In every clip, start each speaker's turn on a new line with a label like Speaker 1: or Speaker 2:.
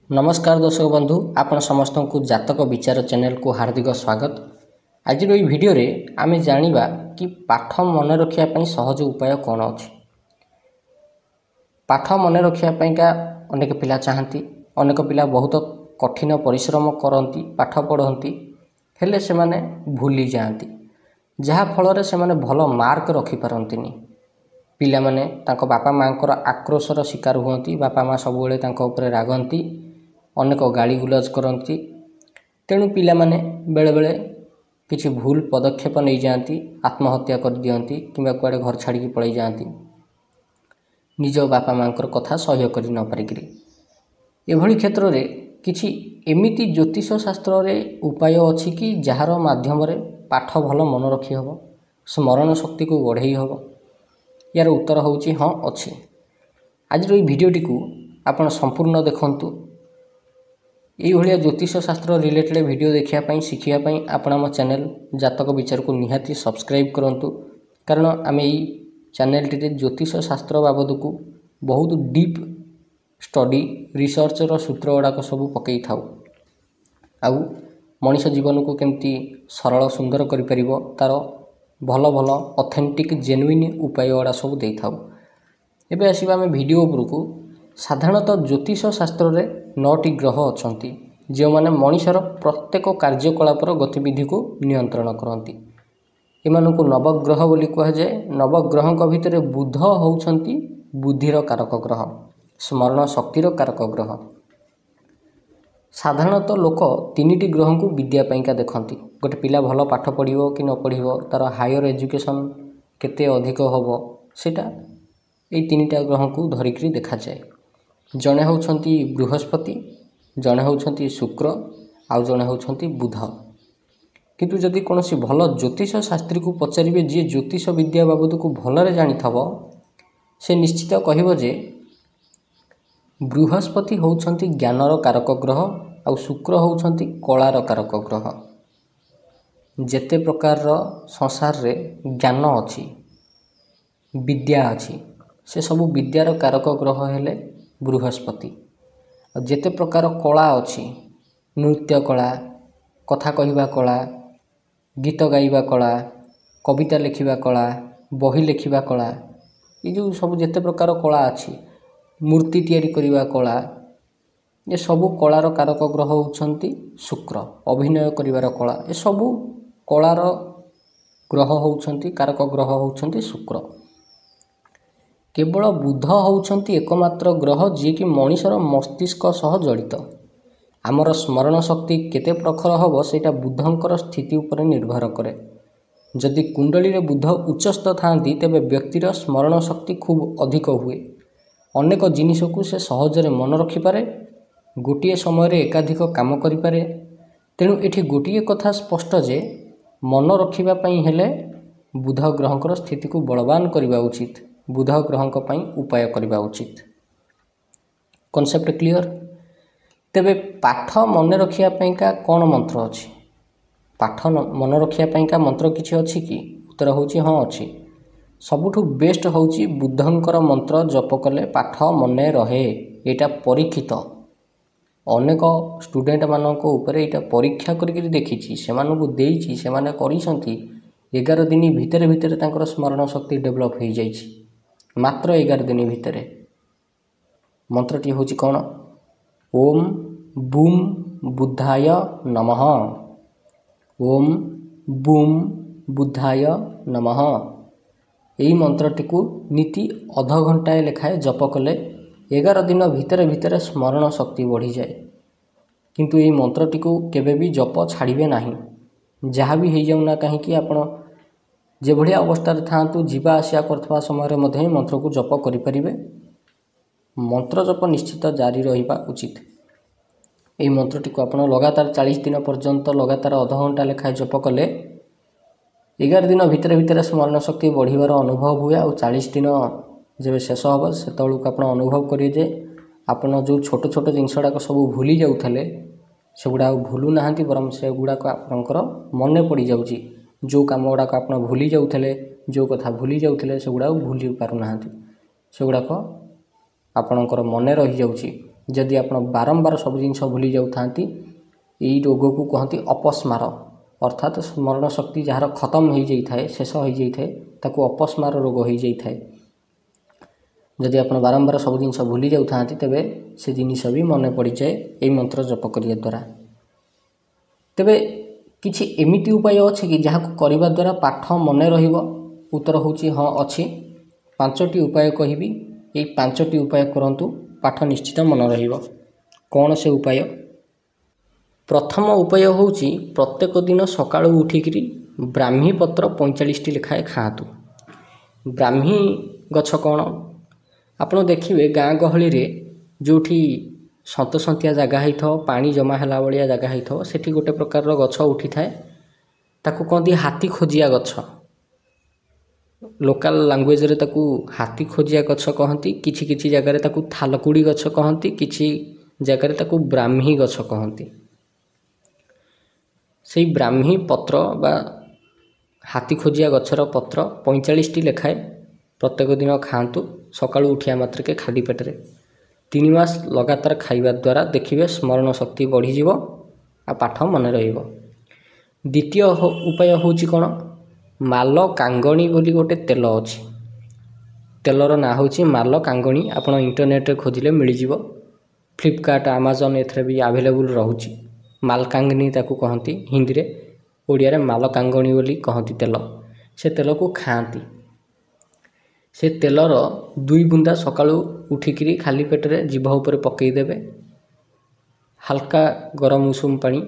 Speaker 1: नमस्कार दर्शक बंधु आपण समस्त को जातक विचार चैनल को हार्दिक स्वागत। आज वीडियो रे आमे जानिबा कि पाठ मन रखिया पई सहज उपाय कौन अछि। पाठ मन रखिया पई का अनेक पिला चाहती, अनेक पिला बहुत कठिन परिश्रम करती, पाठ पढ़ती, हेले से माने भूली जाती, जहा फल से माने भल मार्क रखि पारंतिनी। पिला माने तांको बापा मांकर आक्रोशर शिकार हुअंती, बापा माँ सबुबले तांको ऊपर रागंती, अनेक गाड़ी गुलज करती। तेणु पिला माने बेले बेले किछि भूल पदक्षेप नहीं जाती, आत्महत्या कर दियंती किंबा कुआडे घर छाड़ी पळै जाती, निज बापा मांकर कथा सह्य करि न पारिकरी। एभली क्षेत्र रे किछि एमिति ज्योतिष शास्त्र रे उपाय अछि कि जहार माध्यम रे पाठ भल मन रखी हबो, स्मरण शक्ति को बढ़ाई हबो। यार उत्तर होउछि हाँ अछि। आज रो भिडियोटी को आपण संपूर्ण देखंतु। ये भलिया ज्योतिष शास्त्र रिलेटेड वीडियो देखिया पई शिखिया पई आपण हम चैनल जातक विचार को निहाती सब्सक्राइब करंतु, कारण आमे ई चैनल टी ज्योतिष शास्त्र बाबद को बहुत डीप स्टडी रिसर्च रो सूत्र गुड़ाक सब पकई थाउ, आउ मनीष जीवन को केमती सरल सुंदर करि परिबो तार भल भल ऑथेंटिक जेन्युइन उपाय गुड़ा सब देई थाउ। एबे आसीबा आमे वीडियो उपरकू। साधारणतः ज्योतिष शास्त्र रे 9टी ग्रह अछंती, जो माने मनीषर प्रत्येक कार्यकलापर गतिविधि को नियंत्रण करती। एमानकु नवग्रह बोली कह जाए। नवग्रहक भितर बुध होउछंती बुद्धिर कारक ग्रह, स्मरण शक्तिर कारक ग्रह। साधारणतः लोक 3टी ग्रह को विद्या पाइका देखती। गोटे पिला भल पाठ पढ़िबो कि न पढ़िबो, तार हायर एजुकेशन केते अधिक होबो, सेटा एई 3टा ग्रह को धरिकरी देखा जाए। जणे होउछंती बृहस्पति, जणे होउछंती शुक्र, आउ जणे होउछंती बुध। किंतु जदि कोनोसी भल ज्योतिष शास्त्री को पचारिबे जे ज्योतिष विद्या बाबद को भलरे जानि थबो, से निश्चित कहिबो जे बृहस्पति होउछंती ज्ञानर कारक ग्रह, आउ शुक्र होउछंती कलार कारक ग्रह। जेते प्रकार संसार रे ज्ञान अछि, विद्या अछि, से सबु विद्यार कारक ग्रह हेले बृहस्पति। जेते प्रकार कला अछि, नृत्य कला, कथा कहिबा कला, गीत गाइबा कला, कविता लिखिबा कला, बही लिखिबा कला, ये जो सब जेते प्रकार कला अछि, मूर्ति तैयारी करिबा कला, ये सबु कलार कारक ग्रह होउछंती शुक्र। अभिनय करिवार कला, ये सबु कलार ग्रह होउछंती, कारक ग्रह होउछंती शुक्र। केवल बुध होउछंती एकमात्र ग्रह जे कि मनीषर मस्तिष्क सह जड़ित। आमर स्मरण शक्ति केते प्रखर हबो सेटा बुधंकर स्थिति उपर निर्भर करे। जदि कुंडली रे बुध उच्चस्थ थांती तेबे व्यक्तिर स्मरण शक्ति खूब अधिक हुए। अनेक जिनिस को से सहजरे मन रखि पारे, गोटिए समय रे एकाधिक काम करि पारे। तेणु एठी गोटिए कथा स्पष्ट जे मन रखिबा पई हेले बुध ग्रहंकर स्थिति को बलवान करिबा उचित, बुध ग्रहंक पई उपाय करिबा उचित। Concept clear. तेबे पाठ मन रखिया पई का कोन मंत्र अछि? पाठ मन रखिया पई का मंत्र किछि अछि कि? उत्तर होछि हाँ अछि। सबुठु बेस्ट होछि बुद्धंकर मंत्र जप कले पाठ मने रहे। एटा परीक्षित, अनेक स्टूडेंट मानको ऊपर एटा परीक्षा करिकरी देखिछि, सेमानको देइछि, सेमाने करिसंती। 11 दिन भितर भितर तांकर स्मरण शक्ति डेवलप हो जाइछि, मात्र 11 दिन भितर। मंत्रटी होछि कोन? ओम बूम बुद्धाय नमः। ओम बूम बुद्धाय नमः। यही मंत्रटी को नीति अध घंटाए लेखाए जप कले 11 दिन भितर भितर स्मरण शक्ति बढ़ी जाए। किंतु यही मंत्रटी को केबे भी जप छाड़िबे नाही। जहाँ भी हो जाऊना कहीं आपण जे भलिया अवस्था थांतु, जीवा आसिया करथवा समय मध्ये मंत्र को जप करि परिबे। मंत्र जप निश्चित जारी रहिबा उचित। एही मंत्रटी को आपण लगातार 40 दिन पर्यंत लगातार अध घंटा लेखाए जप कले 11 दिन भितर भितर स्मरण शक्ति बढ़िबार अनुभव हुए। और 40 दिन जब शेष हम से आप अनुभव करेंगे जे आपण जो छोट छोट जिनस गुड़ाक सब भूली जाऊे से गुड़ा भूलु ना, बरम से गुड़ाक आपंकर मन पड़ जाऊँगी। जो कम गुड़ाक आप भूली जाऊे, जो कथा भूली जाऊे से गुड़ा भूली पारना, से गुड़ाक आपणकर मन रही जाऊँगी। जदि आप बारंबार सब जिन भूली जाऊँ यही रोग को कहती अपस्मार अर्थात स्मरण शक्ति जार खत्म हो जाए शेष हो जाए ताकू अपस्मार रोग हो जाए। जदि आप बारंबार सब जिन भूली जाऊँ तेबे से जिनिस भी मन पड़ जाए यही मंत्र जप करने द्वारा। तेबे किछि एमिति उपाय अच्छे कि जहाँ करने द्वारा पाठ मन रहिबो? उत्तर होची हाँ अच्छी। 5टी उपाय कहबी, यही 5टी उपाय करंतु पाठ निश्चित मन रहिबो। कौन से उपाय? प्रथम उपाय होची प्रत्येक दिन सकाळु उठिकरी ब्राह्मी पत्र 45टी लेखाए खातु। ब्राह्मी गछ कौन आपण देखिए गाँ गहली रे जोठी सतसंतिया जगह होता पानी जमा है भाया जगह होता सेठी गोटे प्रकार गछ उठी थाए ताकू कहती हाथी खोजिया गछ। लोकल लैंग्वेज रे ताकू हाथी खोजिया गछ कहती, किछि किछि जगह ताकू थालकुड़ी गछ कहती, किछि जगह ताकू ब्राह्मी गछ कहती। से ब्राह्मी पत्र बा हाथी खोजिया गछर पत्र 45टी लेखाए प्रत्येक दिन खातु सकाळु उठिया मात्रके खाली पेटरे। 3 मास लगातार खाइबा द्वारा देखिए स्मरण शक्ति बढ़ीजिव आ पाठ मन रहिबो। द्वितीय उपाय होची कौन? माल कांगणी बोली गोटे तेल अच्छी। तेलर ना होची माल कांगणी। आप इंटरनेट रे खोजिले मिलजिव। फ्लिपकार्ट आमाजन एथरे भी अवेलेबल रहूची। मालकांगनी ताकू कहती हिंदी रे, ओडिया रे मालकांगणी बोली कहती तेल। से तेल को खाती। से तेलर 2 बुंदा सकाळु उठिकरी खाली पेटरे जीभ उपर पकईदेवे। हल्का गरम उषुम पानी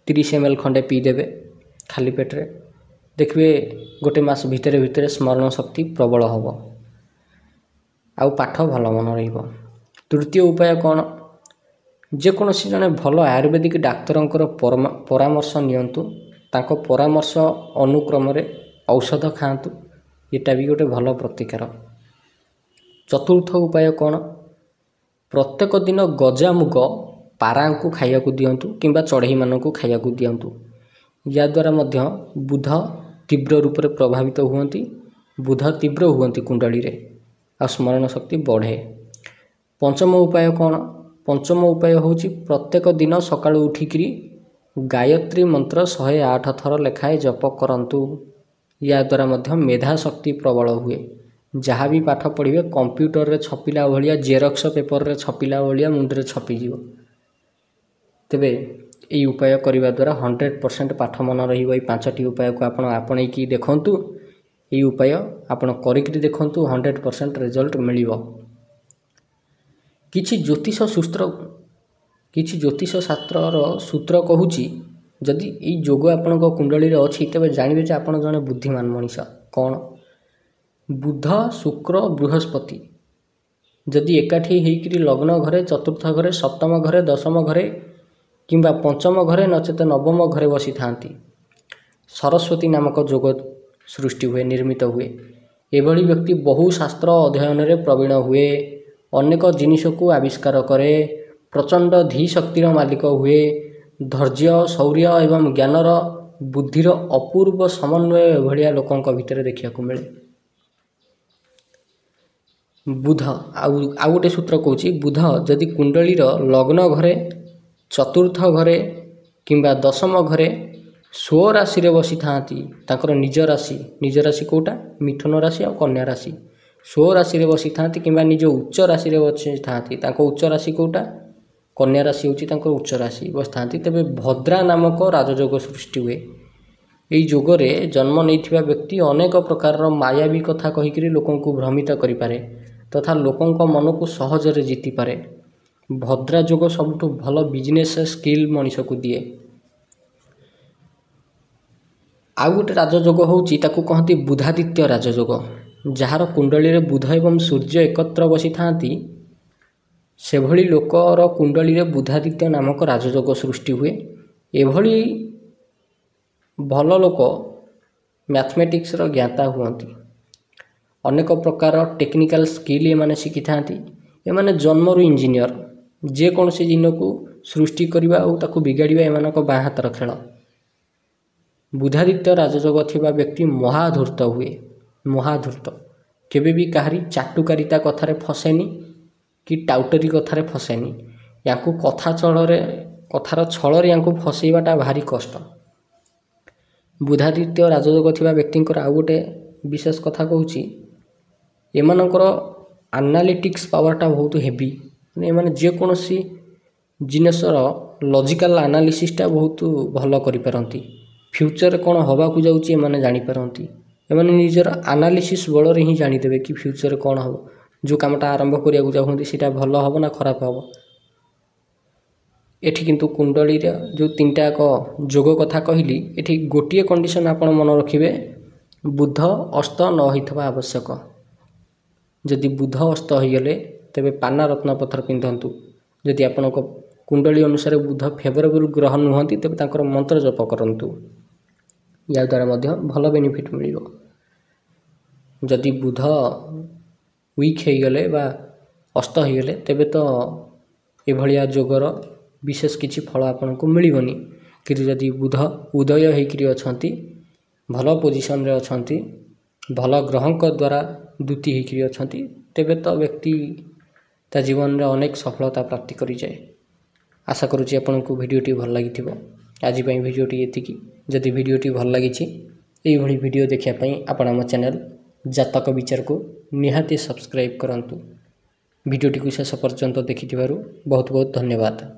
Speaker 1: 30 ml खंडे पीदेवे खाली पेटरे। देखिए गोटे मास भितर भितर स्मरण शक्ति प्रबल हम आउ पाठ भल मन रहिबो। तृतीय उपाय कौन? जेकोसी जने भल आयुर्वेदिक डाक्तरंकर परामर्श नियंतु, तांको परामर्श अनुक्रम रे औषध खातु। एटा भी गोटे भल प्रतिकार। चतुर्थ उपाय कौन? प्रत्येक दिन गजामुग पारा को खाया दिंतु किंबा चढ़ई मानू खाया दिंतु। या द्वारा मध्य बुध तीव्र रूप से प्रभावित हुअन्ति। बुध तीव्र हुअन्ति कुंडली रे आ स्मरण शक्ति बढ़े। पंचम उपाय कौन? पंचम उपाय होची प्रत्येक दिन सकाळु उठिकरी गायत्री मंत्र 108 थर लेखाए जप करंतु। या द्वारा मध्य मेधा शक्ति प्रबल हुए। जहाँ भी पाठ पढ़िए कंप्यूटर रे छपिला भलिया जेरक्स पेपर रे छपिला भलिया मुंडरे छपिजिव। तेबे यही उपाय करने द्वारा 100% पाठ मन रही। 5टी उपाय को आपण आपणईकी देखंतु। यही उपाय आपण करिकरी देखंतु 100% रिजल्ट मिलिबो। किछि ज्योतिष शास्त्रर सूत्र कहूची जदि यही जोग आपण कुंडली रे अछि तेबे जानिबे जे आपण जने बुद्धिमान मनीष। कौन? बुध शुक्र बृहस्पति जदि एकाठी होइकरी लग्न घरे, चतुर्थ घरे, सप्तम घरे, दशम घरे किंबा पंचम घरे नचेत नवम घरे बसी थांती, सरस्वती नामक जोग सृष्टि हुए, निर्मित हुए। एभली व्यक्ति बहु शास्त्र अध्ययन रे प्रवीण हुए, अनेक जिनिस को आविष्कार करे, प्रचंड धी शक्तिर मालिक हुए, धैर्य शौर्य एवं ज्ञानर बुद्धिर अपूर्व समन्वय एभलिया लोकंक भितर देखिया मिले। बुध आउ गोटे सूत्र कहूँ बुध जदि कुंडलीर लग्न घरे, चतुर्थ घरे किंबा दशम घरे स्व राशि रे बसी थांती, ताकर निज राशि कोटा मिथुन राशि और कन्या राशि, स्व राशि रे बसी थांती किंबा निज उच्च राशि रे बसी थांती, ताको उच्च राशि कोटा कन्या राशि होची ताको उच्च राशि बसी थांती, तेबे भद्रा नामक राजयोग सृष्टि हुए। यही जोगरे जन्म नहीं व्यक्ति अनेक प्रकार मायावी कथा कहीकि लोकों को भ्रमित करि पारे तथा लोकों मन को सहजरे जीति पारे। भद्रा जोग सबुठ भल बिजनेस स्किल मनीष को दिए। आउ गोटे राजयोग होची ताकू कहती बुधादित्य राजयोग, जार कुंडली रे बुध एवं सूर्य एकत्र बसी थांती, सेभली लोकर कुंडली रे बुधादित्य नामक राजयोग सृष्टि हुए। एभली भल लोक मैथमेटिक्स रो ज्ञाता हुअन्ति, अनेक प्रकार टेक्निकल स्किल एमाने शिखि थांती। एमाने जन्मरु इंजीनियर, जे कौनसी जिन को सृष्टि करबा और ताकू बिगाड़िबा एमानक बाँ हातर खेल। बुधादित्य राजयोग थिबा व्यक्ति महाधूर्त हुए। महाधूर्त केबे भी काहारी चाटुकारिता कथारे फसेनी, कि टाउटरी कथार फसेनी या कथार छल फसैवाटा भारी कष्ट। बुधादित्य राजयोग थिबा व्यक्तिंकर आउ गोटे विशेष कथा कहूँ एमानकर एनालिटिक्स पावरटा बहुत हेवी माने जेकोसी जिनसर लॉजिकल एनालिसिसटा बहुत भल करिपारंती। फ्यूचर कौन हवाकू जाउची एमाने जानी पारंती। एमाने निजर एनालिसिस बल रे ही जानिदेबे कि फ्यूचर कौन हम जो कामटा आरंभ करिया चाहूँगी सीटा भल हम ना खराब हम। एठी किंतु कुंडली जो तीनटा जोग कथा कहली एठी गोटे कंडीशन आपण मन रखिबे बुध अस्त न होइथबा आवश्यक। जदि बुध अस्त होइगले तेबे पाना रत्न पत्थर पिंधंतु। जदि आपनक कुंडली अनुसार बुध फेवरेबल ग्रह नुहंती तेबे तांकर मंत्र जप करंतु। या द्वारा मध्य भल बेनिफिट मिलिबो। जदि बुध वीक होइगले बा अस्त होइगले तेबे तो एभलिया जोगर विशेष किछि फल आपनको मिलिबनी। किंतु जदि बुध उदय होइकरी अछंती भल पोजिशन रे अछंती भल ग्रहंक द्वारा दूती होइकरी अछंती तेबे तो व्यक्ति ता जीवन रे अनेक सफलता प्राप्ति करि जाय। आशा करूची आपनको वीडियोटी भल लागिथिबो। आज पई वीडियोटी एतिकी। जदि वीडियोटी भल लागिछि एई भली वीडियो देखिया पई आपण हम चैनल जातक विचार को निहाती सब्सक्राइब करंतु। वीडियोटी को शेष पर्यंत देखिथिबारु बहुत बहुत धन्यवाद।